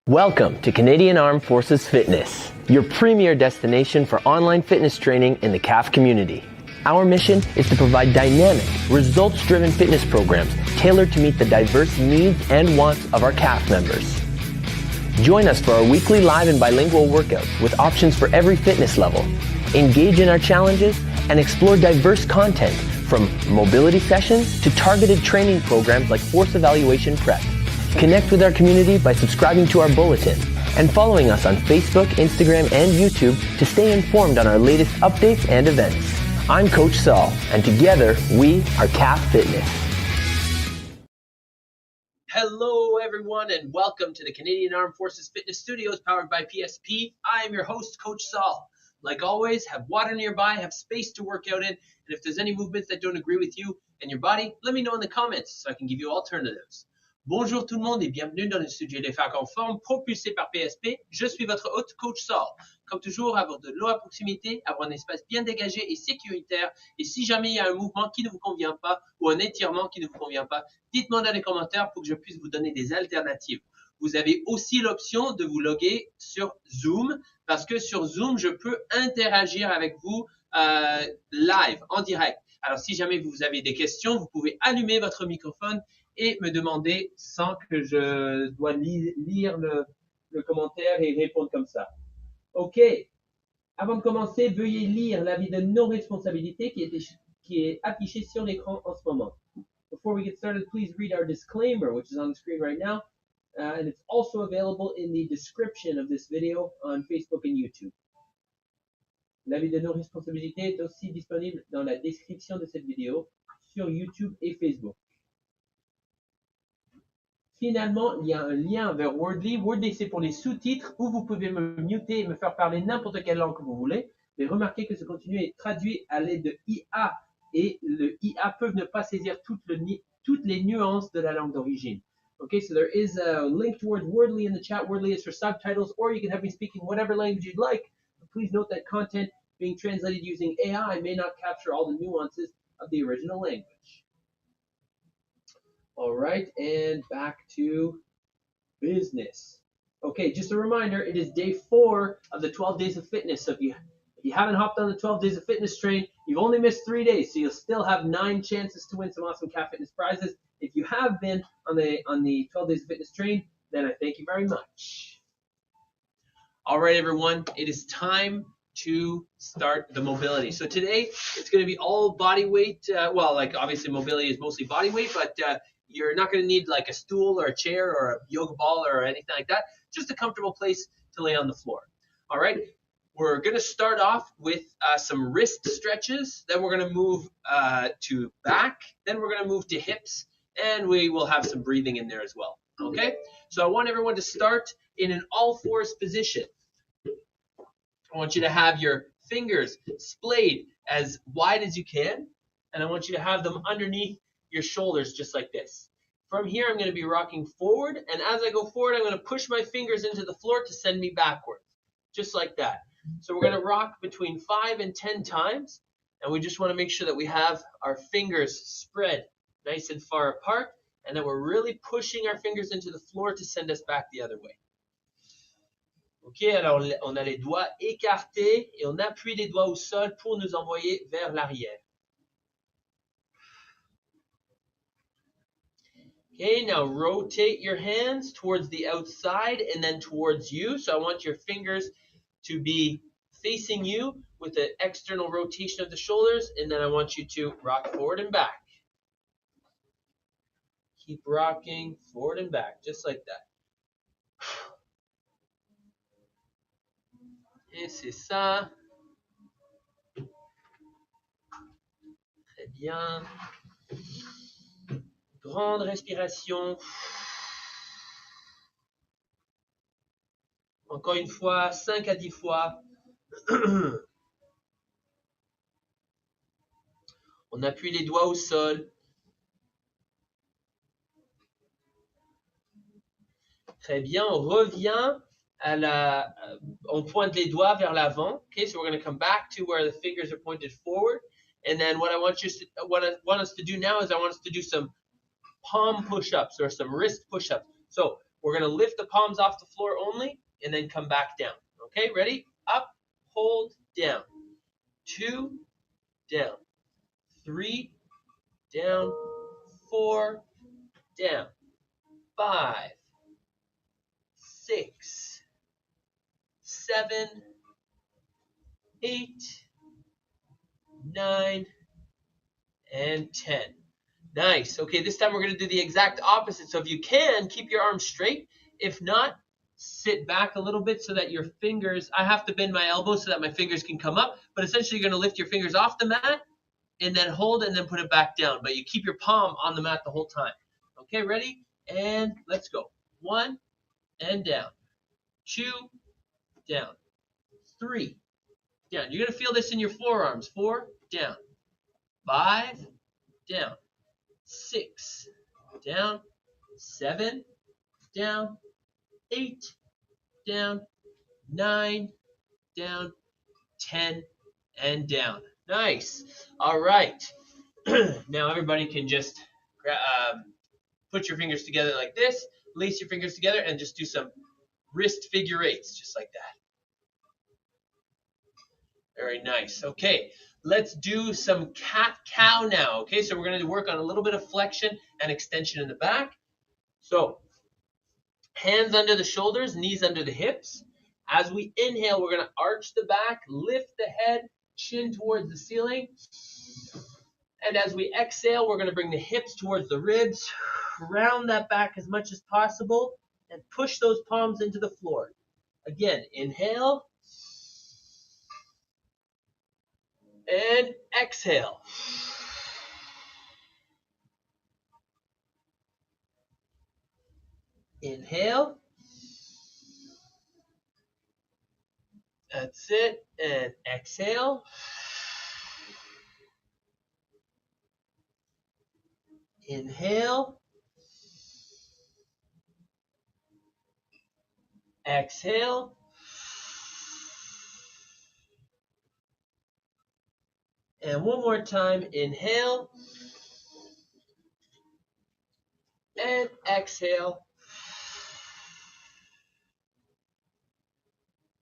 Welcome to Canadian Armed Forces Fitness, your premier destination for online fitness training in the CAF community. Our mission is to provide dynamic, results-driven fitness programs tailored to meet the diverse needs and wants of our CAF members. Join us for our weekly live and bilingual workouts with options for every fitness level. Engage in our challenges and explore diverse content from mobility sessions to targeted training programs like force evaluation prep. Connect with our community by subscribing to our bulletin and following us on Facebook, Instagram, and YouTube to stay informed on our latest updates and events. I'm Coach Saul, and together we are CAF Fitness. Hello, everyone, and welcome to the Canadian Armed Forces Fitness Studios powered by PSP. I am your host, Coach Saul. Like always, have water nearby, have space to work out in, and if there's any movements that don't agree with you and your body, let me know in the comments so I can give you alternatives. Bonjour tout le monde et bienvenue dans le studio d'effort conforme propulsé par PSP. Je suis votre hôte, Coach Saul. Comme toujours, avoir de l'eau à proximité, avoir un espace bien dégagé et sécuritaire. Et si jamais il y a un mouvement qui ne vous convient pas ou un étirement qui ne vous convient pas, dites-moi dans les commentaires pour que je puisse vous donner des alternatives. Vous avez aussi l'option de vous loguer sur Zoom parce que sur Zoom, je peux interagir avec vous live, en direct. Alors, si jamais vous avez des questions, vous pouvez allumer votre microphone et me demander sans que je dois lire le commentaire et répondre comme ça. OK. Avant de commencer, veuillez lire l'avis de non-responsabilité qui est affiché sur l'écran en ce moment. Before we get started, please read our disclaimer, which is on the screen right now, and it's also available in the description of this video on Facebook and YouTube. L'avis de non-responsabilité est aussi disponible dans la description de cette vidéo sur YouTube et Facebook. Finalement, il y a un lien vers Wordly. Wordly, c'est pour les sous-titres où vous pouvez me muter et me faire parler n'importe quelle langue que vous voulez. Mais remarquez que ce contenu est traduit à l'aide de IA et le IA peut ne pas saisir toutes les nuances de la langue d'origine. Okay, so there is a link towards Wordly in the chat. Wordly is for subtitles, or you can have me speaking whatever language you'd like. But please note that content being translated using AI may not capture all the nuances of the original language. All right, and back to business. Okay, just a reminder, it is day 4 of the 12 days of fitness. So if you haven't hopped on the 12 days of fitness train, you've only missed 3 days, so you'll still have 9 chances to win some awesome CAF Fitness prizes. If you have been on the 12 days of fitness train, then I thank you very much. All right, everyone, it is time to start the mobility. So today, it's going to be all body weight. Well, like obviously mobility is mostly body weight, but you're not going to need like a stool or a chair or a yoga ball or anything like that. Just a comfortable place to lay on the floor. All right. We're going to start off with some wrist stretches. Then we're going to move to back. Then we're going to move to hips. And we will have some breathing in there as well. Okay. So I want everyone to start in an all-fours position. I want you to have your fingers splayed as wide as you can. And I want you to have them underneath your shoulders just like this. From here, I'm going to be rocking forward, and as I go forward, I'm going to push my fingers into the floor to send me backwards, just like that. So we're going to rock between 5 and 10 times, and we just want to make sure that we have our fingers spread nice and far apart, and that we're really pushing our fingers into the floor to send us back the other way. Ok, alors on a les doigts écartés, et on appuie les doigts au sol pour nous envoyer vers l'arrière. Okay, now rotate your hands towards the outside and then towards you. So I want your fingers to be facing you with the external rotation of the shoulders, and then I want you to rock forward and back. Keep rocking forward and back, just like that. Et c'est ça. Très bien. Grande respiration. Encore une fois, 5 à 10 fois. On appuie les doigts au sol. Très bien, on revient on pointe les doigts vers l'avant. Okay, so we're going to come back to where the fingers are pointed forward. And then what I want us to do now is I want us to do some palm push-ups or some wrist push-ups. So We're going to lift the palms off the floor only and then come back down. Okay, ready? Up, hold, down. 2, down. 3, down. 4, down. 5, 6, 7, 8, 9, and 10. Nice. Okay, this time we're going to do the exact opposite. So if you can, keep your arms straight. If not, sit back a little bit so that your fingers, I have to bend my elbows so that my fingers can come up, but essentially you're going to lift your fingers off the mat and then hold and then put it back down. But you keep your palm on the mat the whole time. Okay, ready? And let's go. 1, and down. 2, down. 3, down. You're going to feel this in your forearms. 4, down. 5, down. 6, down. 7, down. 8, down. 9, down. 10, and down. Nice. All right. Now everybody can just put your fingers together like this, lace your fingers together, and just do some wrist figure eights, just like that. Very nice. Okay, let's do some cat-cow now. Okay, so we're going to work on a little bit of flexion and extension in the back. So, hands under the shoulders, knees under the hips. As we inhale, we're going to arch the back, lift the head, chin towards the ceiling. And as we exhale, we're going to bring the hips towards the ribs, round that back as much as possible, and push those palms into the floor. Again, inhale. And exhale. Inhale. That's it. And exhale. Inhale. Exhale. And one more time. Inhale. And exhale.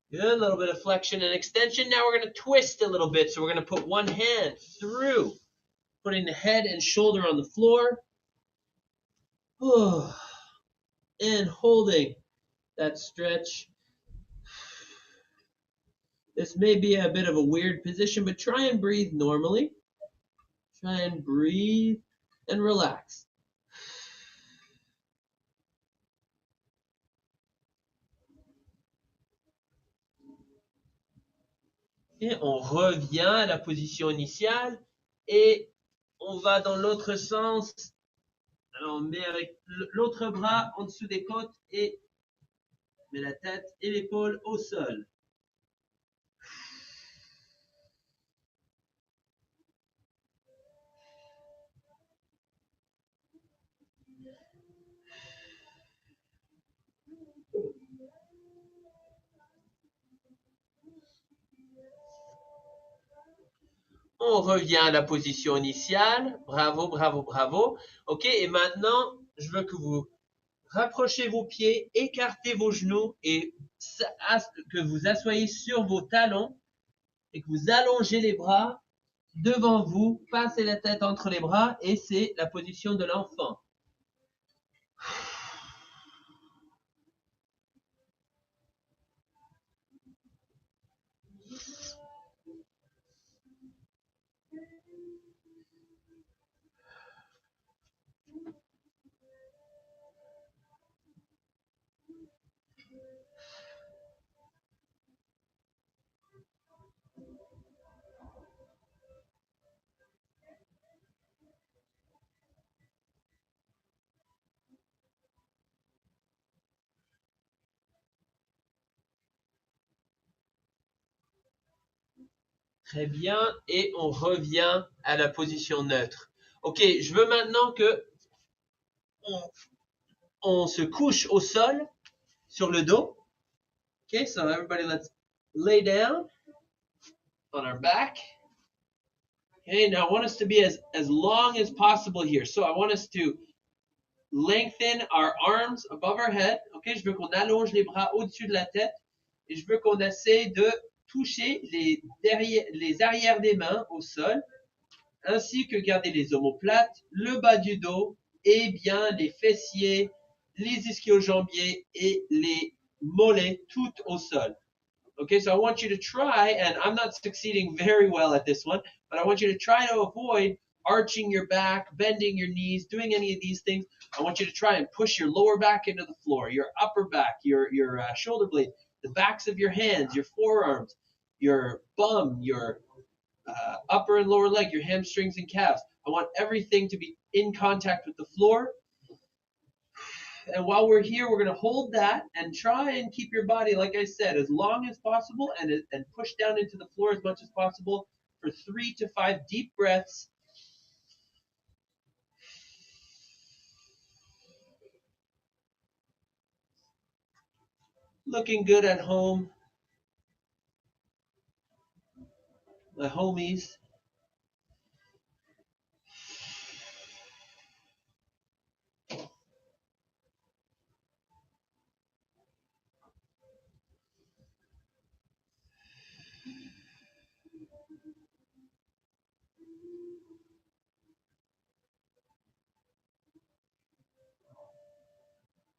Good, a little bit of flexion and extension. Now we're going to twist a little bit. So we're going to put one hand through, putting the head and shoulder on the floor. And holding that stretch. This may be a bit of a weird position, but try and breathe normally. Try and breathe and relax. Et on revient à la position initiale et on va dans l'autre sens. Alors on met avec l'autre bras en dessous des côtes et met la tête et l'épaule au sol. On revient à la position initiale. Bravo, bravo, bravo. Ok, et maintenant, je veux que vous rapprochez vos pieds, écartez vos genoux et que vous asseyez sur vos talons et que vous allongez les bras devant vous, passez la tête entre les bras et c'est la position de l'enfant. Très bien, et on revient à la position neutre. Ok, je veux maintenant que on se couche au sol, sur le dos. Okay, so everybody let's lay down on our back. Okay, now I want us to be as long as possible here. So I want us to lengthen our arms above our head. Ok, je veux qu'on allonge les bras au-dessus de la tête et je veux qu'on essaie de toucher les arrières des mains au sol, ainsi que garder les omoplates, le bas du dos et bien les fessiers, les ischio-jambiers et les mollets, tout au sol. Okay, so I want you to try, and I'm not succeeding very well at this one, but I want you to try to avoid arching your back, bending your knees, doing any of these things. I want you to try and push your lower back into the floor, your upper back, your shoulder blade, the backs of your hands, your forearms, your bum, your upper and lower leg, your hamstrings and calves. I want everything to be in contact with the floor. And while we're here, we're going to hold that and try and keep your body, like I said, as long as possible and push down into the floor as much as possible for 3 to 5 deep breaths. Looking good at home, my homies.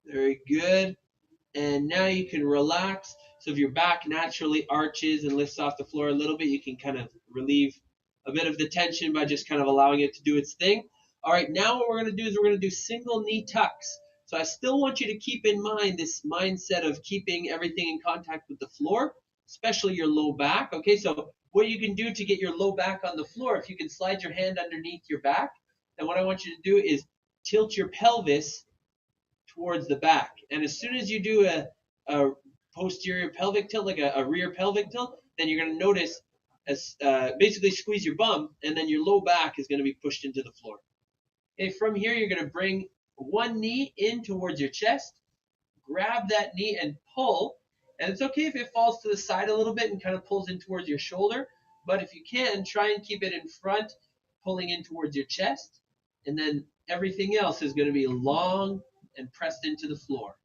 Very good. And now you can relax. So if your back naturally arches and lifts off the floor a little bit, you can kind of relieve a bit of the tension by just kind of allowing it to do its thing. All right, now what we're going to do is we're going to do single knee tucks. So I still want you to keep in mind this mindset of keeping everything in contact with the floor, especially your low back. Okay, so what you can do to get your low back on the floor, if you can slide your hand underneath your back, then what I want you to do is tilt your pelvis towards the back. And as soon as you do a posterior pelvic tilt, like a rear pelvic tilt, then you're going to notice as basically squeeze your bum, and then your low back is going to be pushed into the floor. Okay, from here you're going to bring one knee in towards your chest, grab that knee and pull. And it's okay if it falls to the side a little bit and kind of pulls in towards your shoulder, but if you can, try and keep it in front, pulling in towards your chest, and then everything else is going to be long and pressed into the floor.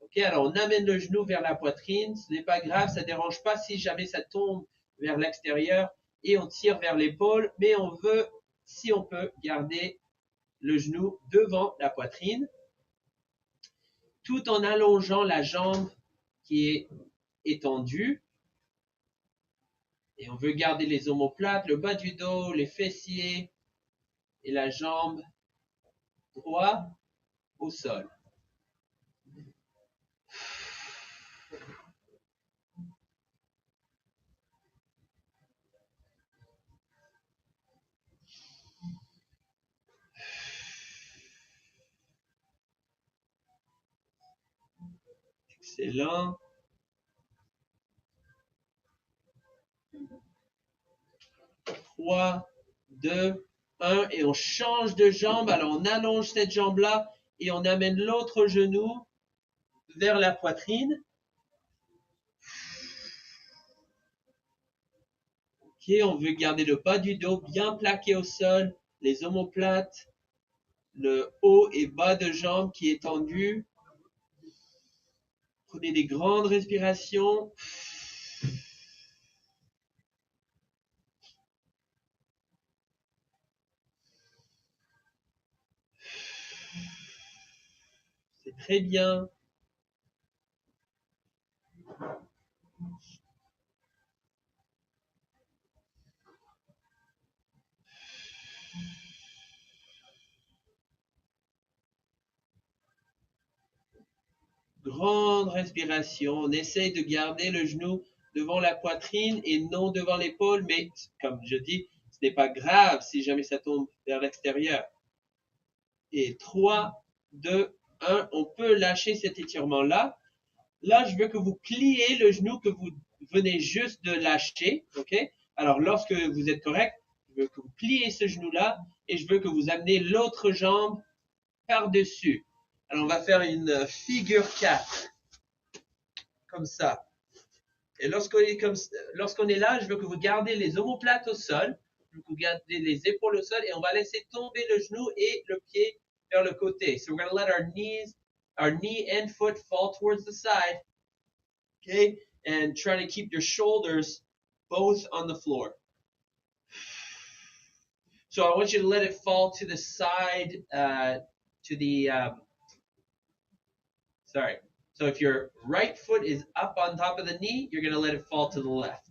Ok, alors on amène le genou vers la poitrine, ce n'est pas grave, ça ne dérange pas si jamais ça tombe vers l'extérieur, et on tire vers l'épaule, mais on veut, si on peut, garder le genou devant la poitrine, tout en allongeant la jambe qui est étendue. Et on veut garder les omoplates, le bas du dos, les fessiers et la jambe droit au sol. Excellent. 3, 2, 1, et on change de jambe. Alors on allonge cette jambe-là et on amène l'autre genou vers la poitrine. Ok, on veut garder le bas du dos bien plaqué au sol, les omoplates, le haut et bas de jambe qui est tendu. Prenez des grandes respirations. C'est très bien. Grande respiration. On essaye de garder le genou devant la poitrine et non devant l'épaule, mais comme je dis, ce n'est pas grave si jamais ça tombe vers l'extérieur. Et 3, 2, 1, on peut lâcher cet étirement-là. Là, je veux que vous pliez le genou que vous venez juste de lâcher. Ok? Alors, lorsque vous êtes correct, je veux que vous pliez ce genou-là et je veux que vous amenez l'autre jambe par-dessus. Alors, on va faire une figure 4. Comme ça. Et lorsqu'on est là, je veux que vous gardez les omoplates au sol, je veux que vous gardez les épaules au sol et on va laisser tomber le genou et le pied vers le côté. So we're going to let our knee and foot fall towards the side. Okay? And try to keep your shoulders both on the floor. So I want you to let it fall to the side, sorry. So if your right foot is up on top of the knee, you're going to let it fall to the left.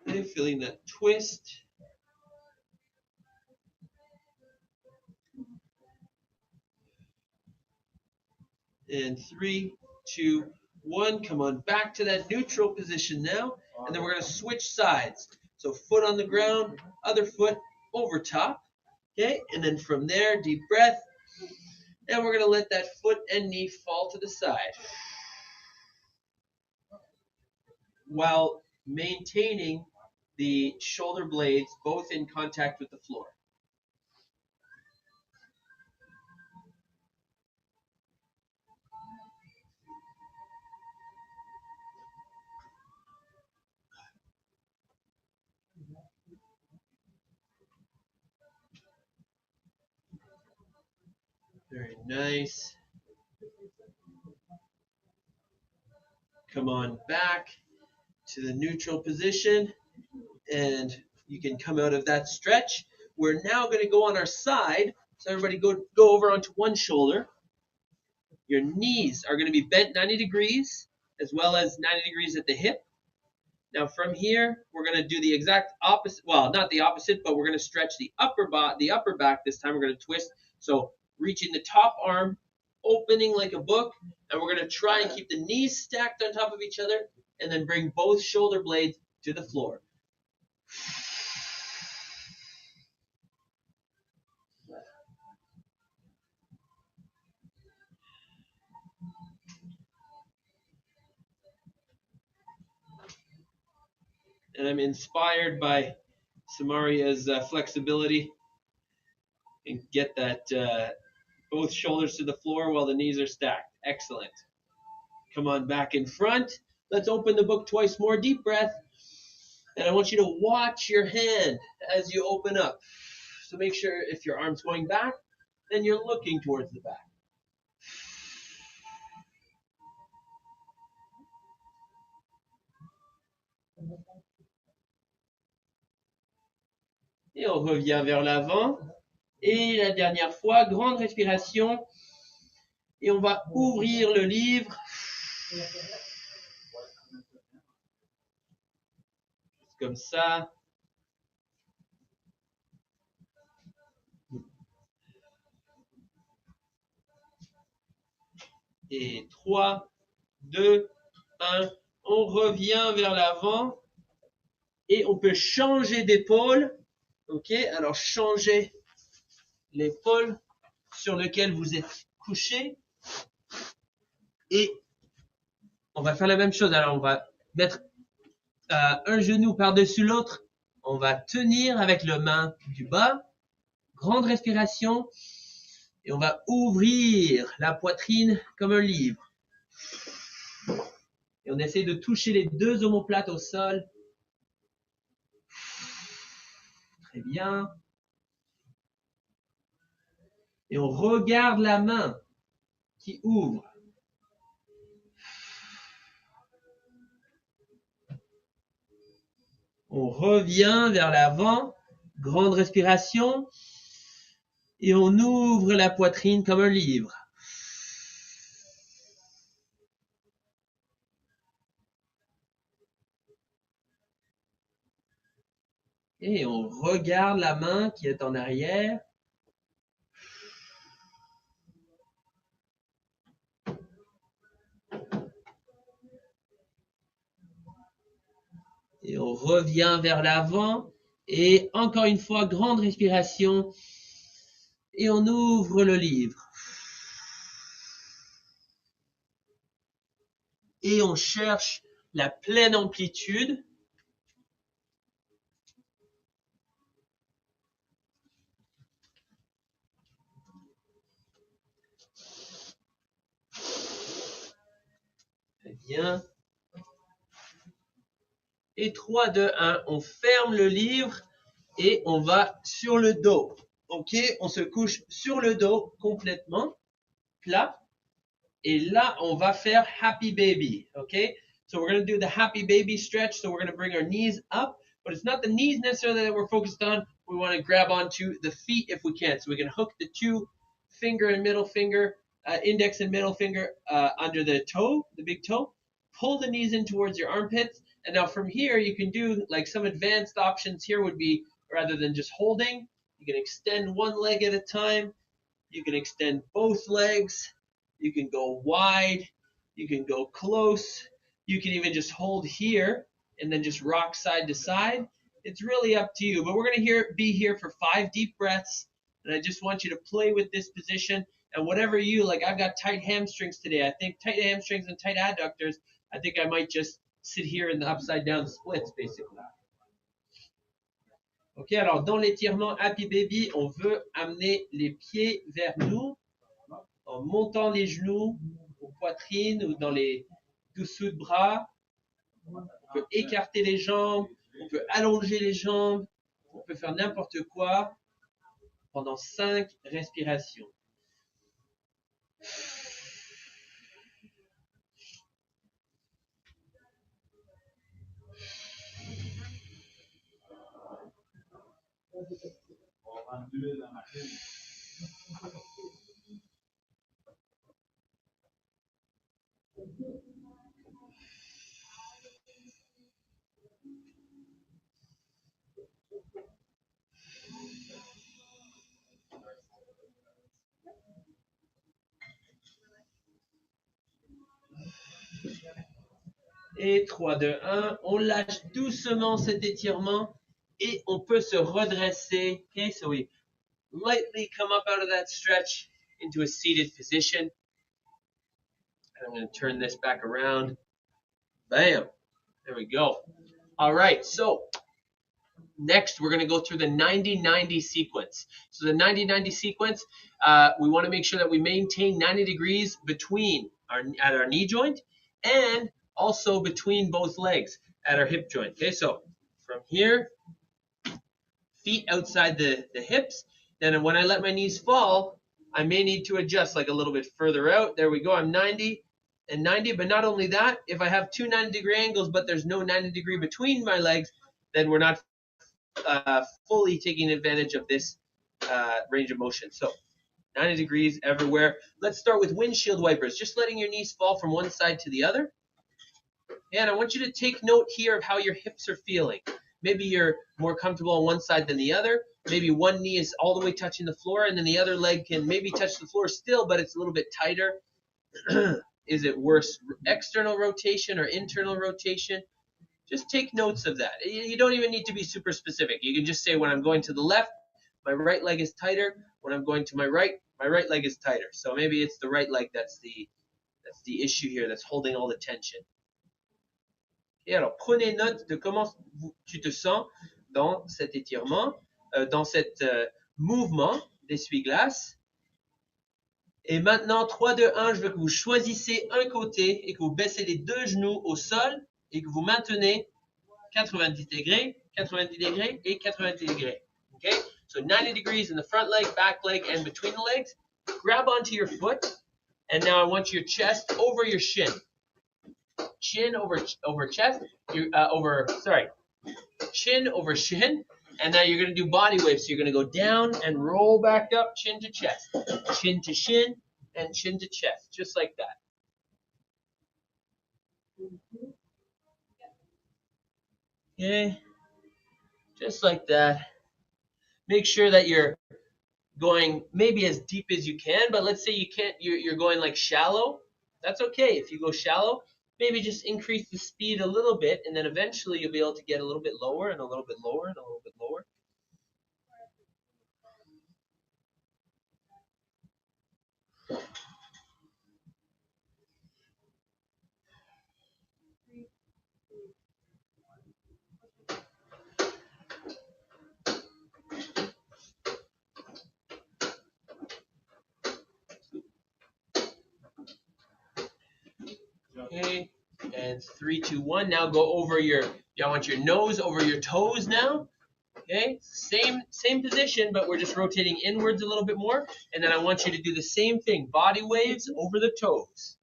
Okay, feeling that twist. And 3, 2, 1. Come on back to that neutral position now. And then we're going to switch sides. So foot on the ground, other foot over top. Okay, and then from there, deep breath. And we're going to let that foot and knee fall to the side, while maintaining the shoulder blades both in contact with the floor. Very nice. Come on back to the neutral position, and you can come out of that stretch. We're now going to go on our side. So everybody go over onto one shoulder. Your knees are going to be bent 90 degrees, as well as 90 degrees at the hip. Now from here, we're going to do the exact opposite. Well, not the opposite, but we're going to stretch the upper back. This time we're going to twist. So reaching the top arm, opening like a book, and we're going to try and keep the knees stacked on top of each other, and then bring both shoulder blades to the floor. And I'm inspired by Samaria's flexibility, and get that both shoulders to the floor while the knees are stacked. Excellent. Come on back in front. Let's open the book twice more. Deep breath. And I want you to watch your hand as you open up. So make sure if your arm's going back, then you're looking towards the back. Et on revient vers l'avant. Et la dernière fois, grande respiration. Et on va ouvrir le livre. Comme ça. Et 3, 2, 1. On revient vers l'avant. Et on peut changer d'épaule. Ok, alors changez l'épaule sur laquelle vous êtes couché. Et on va faire la même chose. Alors on va mettre un genou par-dessus l'autre. On va tenir avec la main du bas. Grande respiration. Et on va ouvrir la poitrine comme un livre. Et on essaie de toucher les deux omoplates au sol. Très bien. Et on regarde la main qui ouvre. On revient vers l'avant. Grande respiration. Et on ouvre la poitrine comme un livre. Et on regarde la main qui est en arrière. Et on revient vers l'avant. Et encore une fois, grande respiration. Et on ouvre le livre. Et on cherche la pleine amplitude. Bien. Et 3, 2, 1, on ferme le livre et on va sur le dos. Ok, on se couche sur le dos complètement, plat. Et là, on va faire happy baby. Okay, so we're going to do the happy baby stretch. So we're going to bring our knees up, but it's not the knees necessarily that we're focused on. We want to grab onto the feet if we can. So we can hook the two finger and middle finger, index and middle finger under the toe, the big toe. Pull the knees in towards your armpits. And now from here, you can do like some advanced options here would be rather than just holding, you can extend one leg at a time. You can extend both legs. You can go wide. You can go close. You can even just hold here and then just rock side to side. It's really up to you. But we're going to be here for 5 deep breaths. And I just want you to play with this position. And whatever you, like I've got tight hamstrings today. I think tight hamstrings and tight adductors. I think I might just sit here in the upside down splits basically. Ok, alors dans l'étirement Happy Baby, on veut amener les pieds vers nous en montant les genoux aux poitrines ou dans les dessous de bras. On peut écarter les jambes, on peut allonger les jambes, on peut faire n'importe quoi pendant 5 respirations. Et 3, 2, 1, on lâche doucement cet étirement et on peut se redresser. Okay, so we lightly come up out of that stretch into a seated position. And I'm going to turn this back around. Bam. There we go. All right, so next we're going to go through the 90-90 sequence. So the 90-90 sequence, we want to make sure that we maintain 90 degrees between at our knee joint and also between both legs at our hip joint. Okay, so from here, feet outside the hips. Then when I let my knees fall, I may need to adjust like a little bit further out. There we go. I'm 90 and 90. But not only that, if I have two 90-degree angles, but there's no 90 degree between my legs, then we're not fully taking advantage of this range of motion. So 90 degrees everywhere. Let's start with windshield wipers. Just letting your knees fall from one side to the other. And I want you to take note here of how your hips are feeling. Maybe you're more comfortable on one side than the other. Maybe one knee is all the way touching the floor, and then the other leg can maybe touch the floor still, but it's a little bit tighter. Is it worse external rotation or internal rotation? Just take notes of that. You don't even need to be super specific. You can just say when I'm going to the left, my right leg is tighter. When I'm going to my right leg is tighter. So maybe it's the right leg that's the issue here, that's holding all the tension. Et alors, prenez note de comment tu te sens dans cet étirement, dans cet mouvement d'essuie-glace. Et maintenant, 3, 2, 1, je veux que vous choisissez un côté et que vous baissez les deux genoux au sol et que vous maintenez 90 degrés et 90 degrés. Okay? So 90 degrees in the front leg, back leg, and between the legs. Grab onto your foot, and now I want your chest over your shin. Chin over chest, chin over shin, and now you're going to do body waves. So you're going to go down and roll back up, chin to chest, chin to shin, and chin to chest, just like that. Okay, just like that. Make sure that you're going maybe as deep as you can, but let's say you can't, you're going like shallow. That's okay. If you go shallow, maybe just increase the speed a little bit, and then eventually you'll be able to get a little bit lower and a little bit lower and a little bit lower. Okay. That's 3, 2, 1. Now go over I want your nose over your toes now. Okay, same position, but we're just rotating inwards a little bit more. And then I want you to do the same thing, body waves over the toes.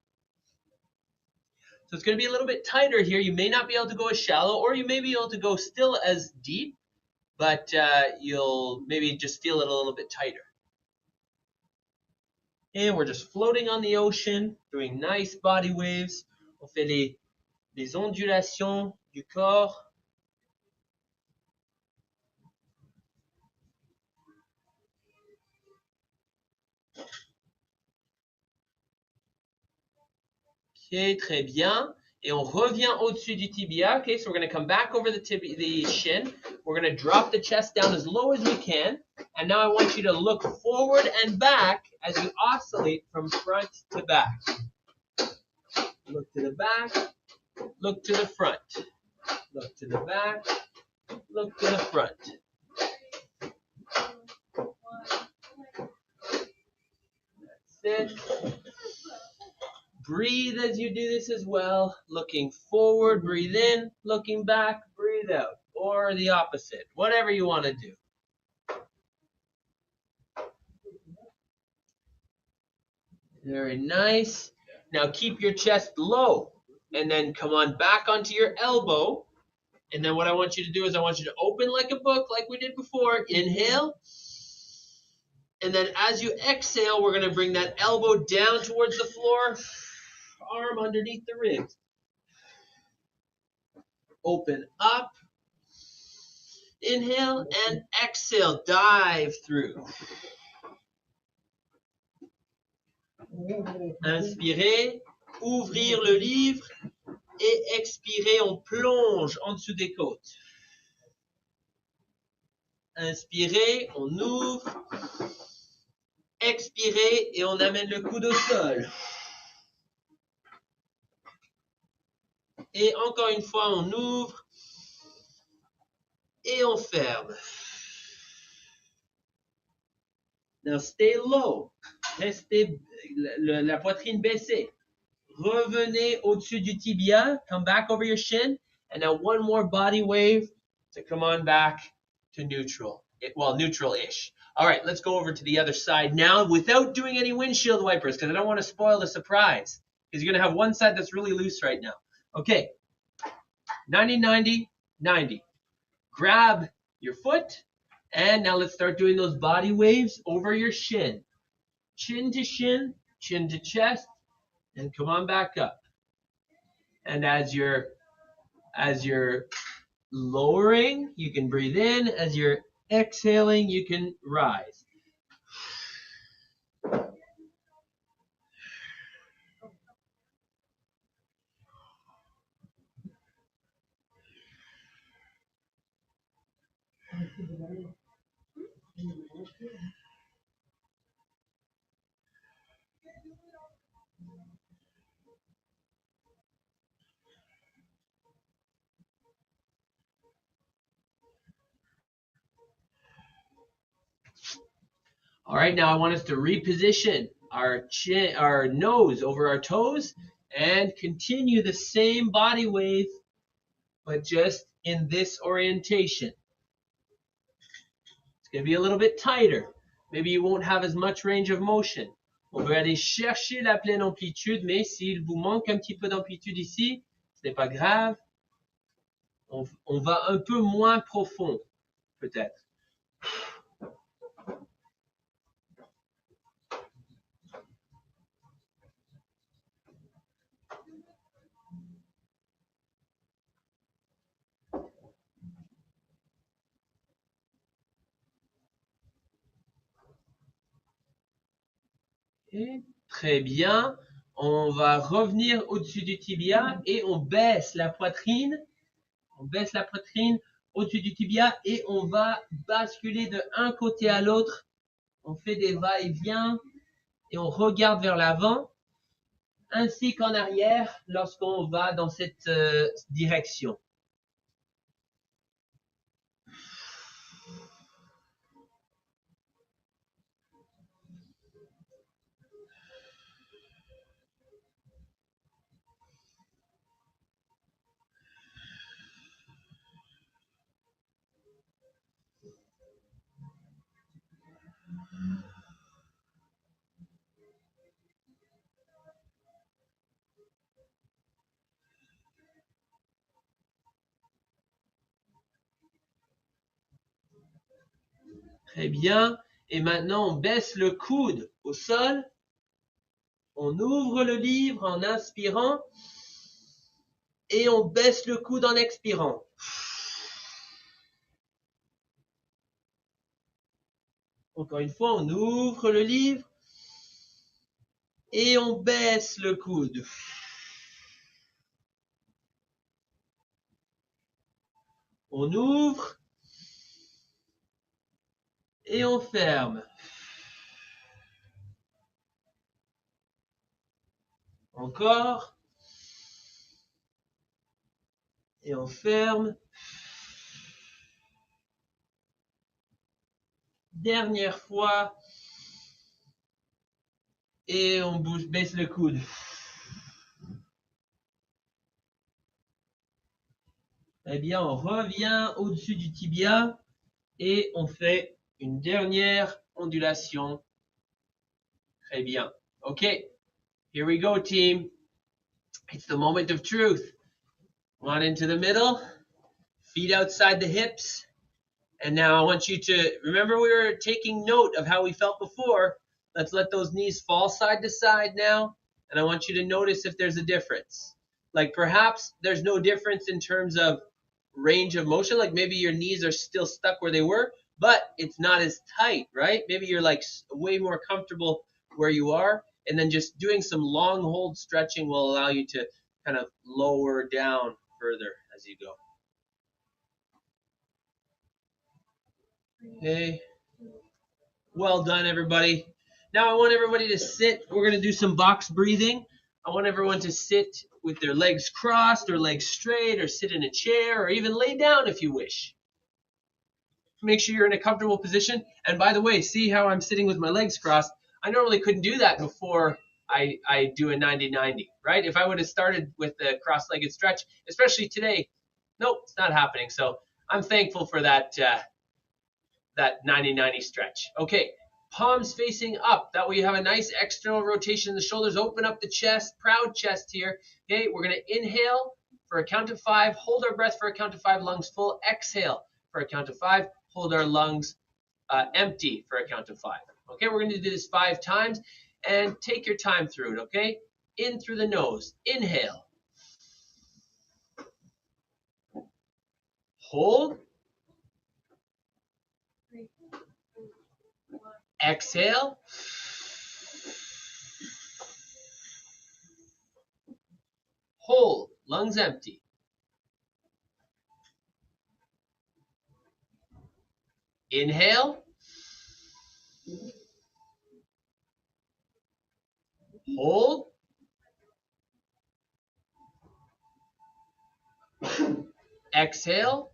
So it's going to be a little bit tighter here. You may not be able to go as shallow, or you may be able to go still as deep, but you'll maybe just feel it a little bit tighter. And we're just floating on the ocean, doing nice body waves. On fait les ondulations du corps. Ok, très bien. Et on revient au-dessus du tibia. Okay, so we're going to come back over the shin. We're going to drop the chest down as low as we can. And now I want you to look forward and back as you oscillate from front to back. Look to the back. Look to the front. Look to the back. Look to the front. That's it. Breathe as you do this as well. Looking forward, breathe in. Looking back, breathe out. Or the opposite. Whatever you want to do. Very nice. Now keep your chest low. And then come on back onto your elbow. And then what I want you to do is I want you to open like a book like we did before. Inhale. And then as you exhale, we're going to bring that elbow down towards the floor. Arm underneath the ribs. Open up. Inhale and exhale. Dive through. Inspirez, ouvrir le livre et expirez, on plonge en dessous des côtes. Inspirez, on ouvre. Expirez et on amène le coude au sol. Et encore une fois, on ouvre et on ferme. Now stay low. Restez la poitrine baissée. Revenez au-dessus du tibia. Come back over your shin. And now one more body wave to come on back to neutral. Well, neutral-ish. All right, let's go over to the other side now without doing any windshield wipers because I don't want to spoil the surprise. Because you're going to have one side that's really loose right now. Okay. 90, 90, 90. Grab your foot. And now let's start doing those body waves over your shin. Chin to shin, chin to chest, and come on back up. And as you're lowering, you can breathe in. As you're exhaling, you can rise. All right, now I want us to reposition our nose over our toes and continue the same body wave, but just in this orientation. It's going to be a little bit tighter. Maybe you won't have as much range of motion. On veut aller chercher la pleine amplitude, mais s'il vous manque un petit peu d'amplitude ici, ce n'est pas grave. On va un peu moins profond, peut-être. Okay. Très bien. On va revenir au-dessus du tibia et on baisse la poitrine. On baisse la poitrine au-dessus du tibia et on va basculer de un côté à l'autre. On fait des va-et-vient et on regarde vers l'avant, ainsi qu'en arrière lorsqu'on va dans cette direction. Très bien. Et maintenant, on baisse le coude au sol. On ouvre le livre en inspirant. Et on baisse le coude en expirant. Encore une fois, on ouvre le livre. Et on baisse le coude. On ouvre. Et on ferme. Encore. Et on ferme. Dernière fois. Et on baisse le coude. Eh bien, on revient au-dessus du tibia et on fait une dernière ondulation. Très bien. Okay, here we go, team. It's the moment of truth. One into the middle, feet outside the hips. And now I want you to, remember we were taking note of how we felt before. Let's let those knees fall side to side now. And I want you to notice if there's a difference. Like perhaps there's no difference in terms of range of motion. Like maybe your knees are still stuck where they were, but it's not as tight, right? Maybe you're like way more comfortable where you are. And then just doing some long hold stretching will allow you to kind of lower down further as you go. Okay. Well done, everybody. Now I want everybody to sit. We're going to do some box breathing. I want everyone to sit with their legs crossed or legs straight, or sit in a chair, or even lay down if you wish. Make sure you're in a comfortable position. And by the way, see how I'm sitting with my legs crossed? I normally couldn't do that before I do a 90-90, right? If I would have started with the cross-legged stretch, especially today, nope, it's not happening. So I'm thankful for that 90-90 stretch. Okay, palms facing up. That way you have a nice external rotation. The shoulders open up the chest, proud chest here. Okay, we're going to inhale for a count of 5. Hold our breath for a count of 5, lungs full. Exhale for a count of 5. Hold our lungs empty for a count of 5. Okay, we're going to do this 5 times. And take your time through it, okay? In through the nose. Inhale. Hold. Exhale. Hold. Lungs empty. Inhale. Hold. Exhale.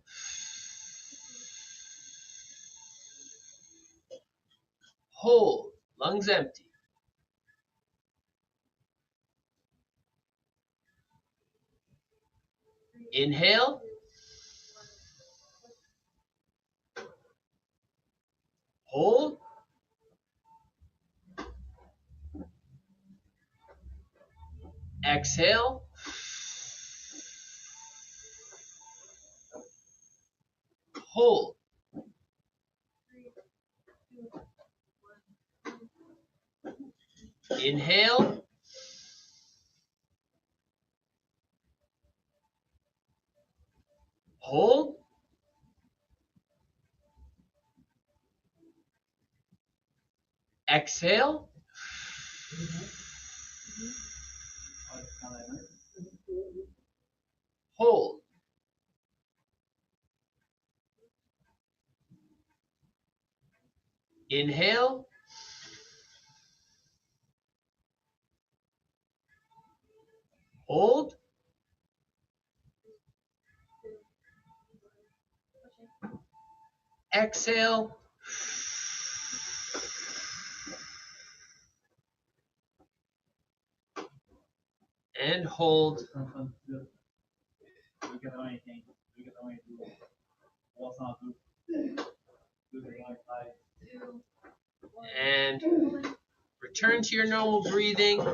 Hold. Lungs empty. Inhale. Hold. Exhale. Hold. Inhale. Hold. Exhale. Hold. Inhale. Hold. Exhale. And hold. And return to your normal breathing.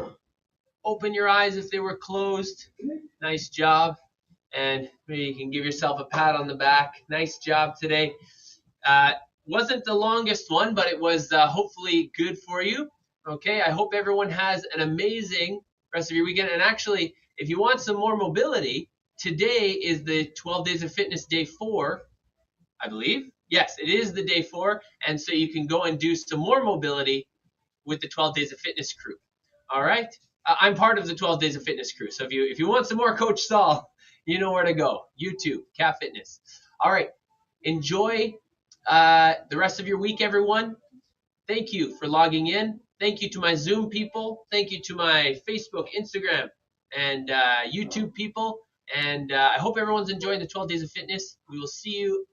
Open your eyes if they were closed. Nice job. And maybe you can give yourself a pat on the back. Nice job today. wasn't the longest one, but it was hopefully good for you. Okay, I hope everyone has an amazing rest of your weekend. And actually, if you want some more mobility, today is the 12 Days of Fitness Day 4, I believe. Yes, it is the Day 4. And so you can go and do some more mobility with the 12 Days of Fitness crew. All right? I'm part of the 12 Days of Fitness crew. So if you want some more Coach Saul, you know where to go. YouTube, Cat Fitness. All right. Enjoy the rest of your week, everyone. Thank you for logging in. Thank you to my Zoom people. Thank you to my Facebook, Instagram, and YouTube people. And I hope everyone's enjoying the 12 Days of Fitness. We will see you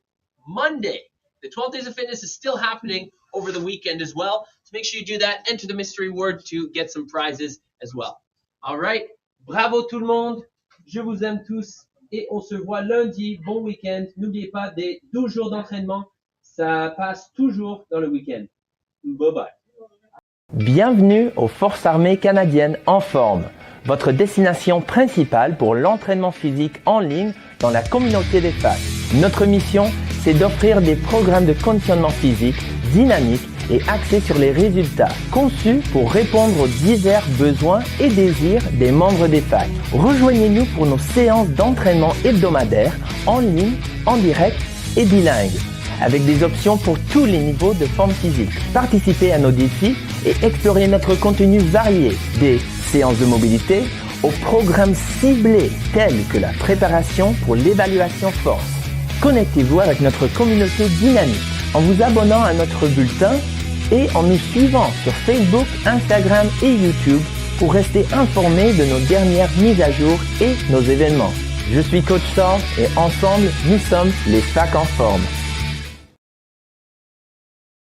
Monday. The 12 Days of Fitness is still happening over the weekend as well. So make sure you do that. Enter the mystery word to get some prizes as well. All right. Bravo tout le monde. Je vous aime tous. Et on se voit lundi. Bon week-end. N'oubliez pas, des 12 jours d'entraînement, ça passe toujours dans le week-end. Bye-bye. Bienvenue aux Forces armées canadiennes en forme, votre destination principale pour l'entraînement physique en ligne dans la communauté des facs. Notre mission, c'est d'offrir des programmes de conditionnement physique dynamiques et axés sur les résultats, conçus pour répondre aux divers besoins et désirs des membres des facs. Rejoignez-nous pour nos séances d'entraînement hebdomadaires en ligne, en direct et bilingue, avec des options pour tous les niveaux de forme physique. Participez à nos défis et explorez notre contenu varié, des séances de mobilité aux programmes ciblés tels que la préparation pour l'évaluation force. Connectez-vous avec notre communauté dynamique en vous abonnant à notre bulletin et en nous suivant sur Facebook, Instagram et YouTube pour rester informé de nos dernières mises à jour et nos événements. Je suis Coach Saul et ensemble, nous sommes les facs en forme.